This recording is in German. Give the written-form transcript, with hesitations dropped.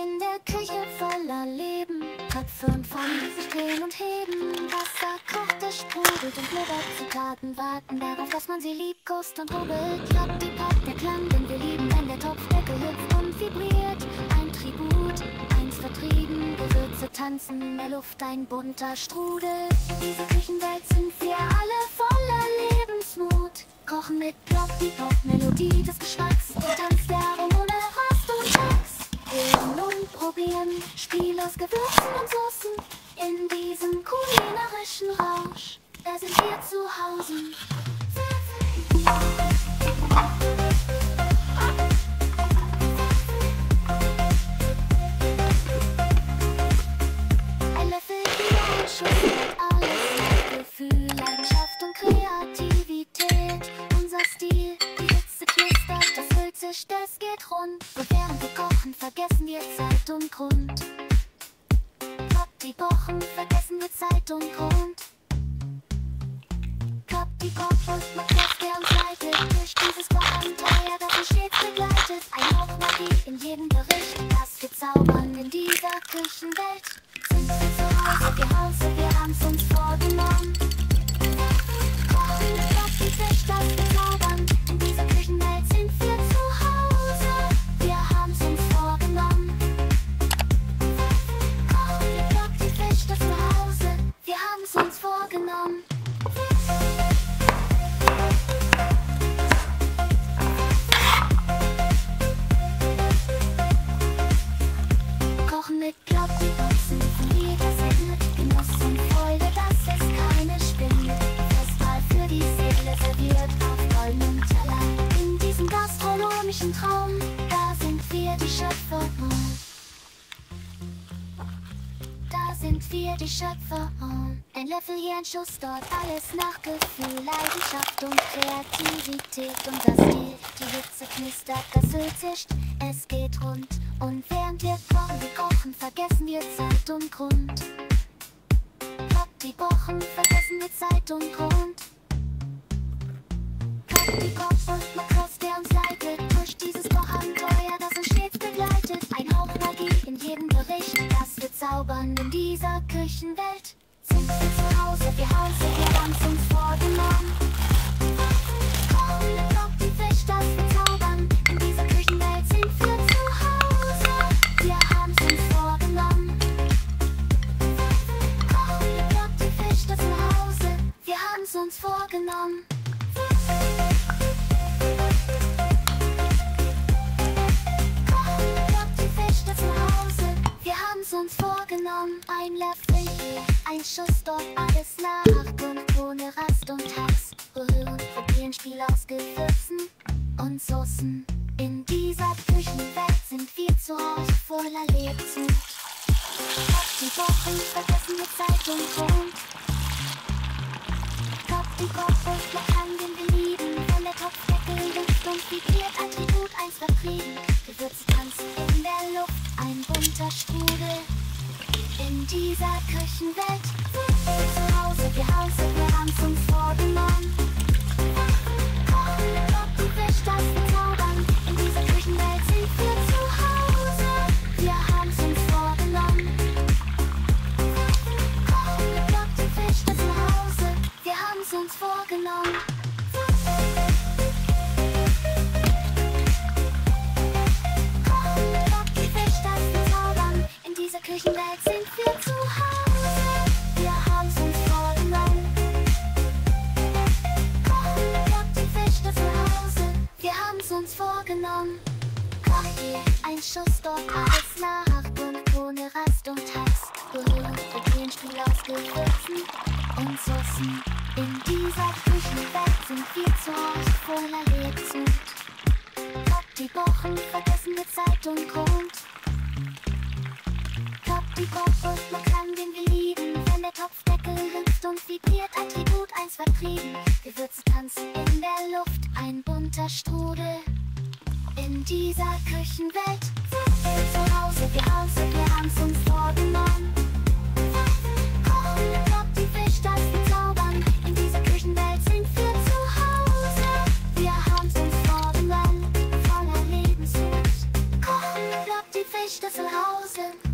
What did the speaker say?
In der Küche voller Leben, Töpfe und Pfannen sich drehen und heben. Wasser kocht, es sprudelt und blubbert. Zutaten warten darauf, dass man sie liebkost und rubbelt. Klappt die Papp, der Klang, den wir lieben, wenn der Topfdeckel hüpft und vibriert. Ein Tribut, eins vertrieben, Gewürze tanzen in der Luft, ein bunter Strudel. In dieser Küchenwelt sind wir alle voller Lebensmut. Kochen mit Block, die Pop-Melodie des Geschmacks. Und Tanz der Aromen ohne Rost und Tax. Hören und probieren, Spiel aus Gewürzen und Soßen. In diesem kulinarischen Rausch, da sind wir zu Hause. Ein Löffel Bier, Schuss mit alles. Gefühl, Leidenschaft und Kreativität. Unser Stil, die Hitze knistert, das Öl zischt, es geht rund. Und während wir kochen, vergessen wir Zeit und Grund. Klappt die Wochen, vergessen wir Zeit und Grund. Klappt die Kopf und man Kraft, der uns leitet. Durch dieses Abenteuer, das uns stets begleitet. Ein Hauch Magie in jedem Gericht, das wir zaubern in dieser Küchenwelt. Sind wir zu Hause, wir haben's uns vorgenommen. Kochen, Klopf, die Fisch, das wir zaubern. In dieser Küchenwelt sind wir zu Hause. Wir haben's uns vorgenommen. Kochen, Klopf, die Fisch, das Zuhause. Wir haben's uns vorgenommen. Kochen mit Klopf, die Boxen von jeder Sinne. Genuss und Freude, das ist keine Spinne. Festmahl für die Seele, serviert auf goldenem Teller. In diesem gastronomischen Traum, da sind wir die Schöpfer. Da sind wir die Schöpfer. Ein Löffel hier, ein Schuss dort, alles nach Gefühl, Leidenschaft und Kreativität. Unser Stil, die Hitze knistert, das Öl zischt, es geht rund. Und während wir kochen, vergessen wir Zeit und Grund. Klappt die Wochen, vergessen wir Zeit und Grund. Klappt die Kopf und Makros, der uns leitet. Durch dieses Kochabenteuer, das uns stets begleitet. Ein Hauch Magie in jedem Gericht, das wir zaubern in dieser Küchenwelt. Sind wir zu Hause, wir haben's uns vorgenommen. Kochen mit Block, die Fisch, das wir zaubern. In dieser Küchenwelt sind wir zu Hause. Wir haben's uns vorgenommen. Kochen mit Block, die Fisch, das Zuhause. Wir haben's uns vorgenommen. Kochen mit Block, die Fisch, das Zuhause. Wir haben's uns vorgenommen. Ein Löffel hier, ein Schuss dort, alles nach und ohne Rast und Hass. Rühren, probieren, Spiel aus Gewürzen und Soßen. In dieser Küchenwelt sind wir zu Hause voller Lebensmut. Klappt die Wochen, vergessen wir Zeit und Grund. Klappt die Kopf und man kann den wir lieben. Wenn der Topfdeckel hüpft und vibriert, Attribut eins vertrieben. Gewürze tanzen in der Luft, ein bunter Strudel. In dieser Küchenwelt sind wir zu Hause, wir haben's uns vorgenommen. Kochen mit Block, die Fisch, das wir zaubern. In dieser Küchenwelt sind wir zu Hause, wir haben's uns vorgenommen. Kochen mit Block, die Fisch, das Zuhause, wir haben's uns vorgenommen. Kochen mit Block, die Fisch, das wir zaubern. In dieser Küchenwelt sind wir zu Hause, wir haben's uns vorgenommen. Kochen mit Block, die Fisch, das Zuhause, wir haben's uns vorgenommen. Koch hier, ein Schuss dort, alles nach und ohne Rast und Hass. Berühren, probieren, Spiel aus Gewürzen und Soßen. In dieser Küchenwelt sind wir zu Hause voller Lebensmut. Klappt die Wochen, vergessen wir Zeit und Grund. Klappt die Kopf und man kann den wir lieben. Wenn der Topfdeckel hüpft und vibriert, Attribut eins vertrieben. Gewürze tanzen in der Luft, ein bunter Strudel. In dieser Küchenwelt sind wir zu Hause, wir haben's uns vorgenommen. Kochen mit Block, die Fisch, das wir zaubern. In dieser Küchenwelt sind wir zu Hause, wir haben's uns vorgenommen. Voller Lebensmut. Kochen mit Block, die Fisch, Schlüssel hausen.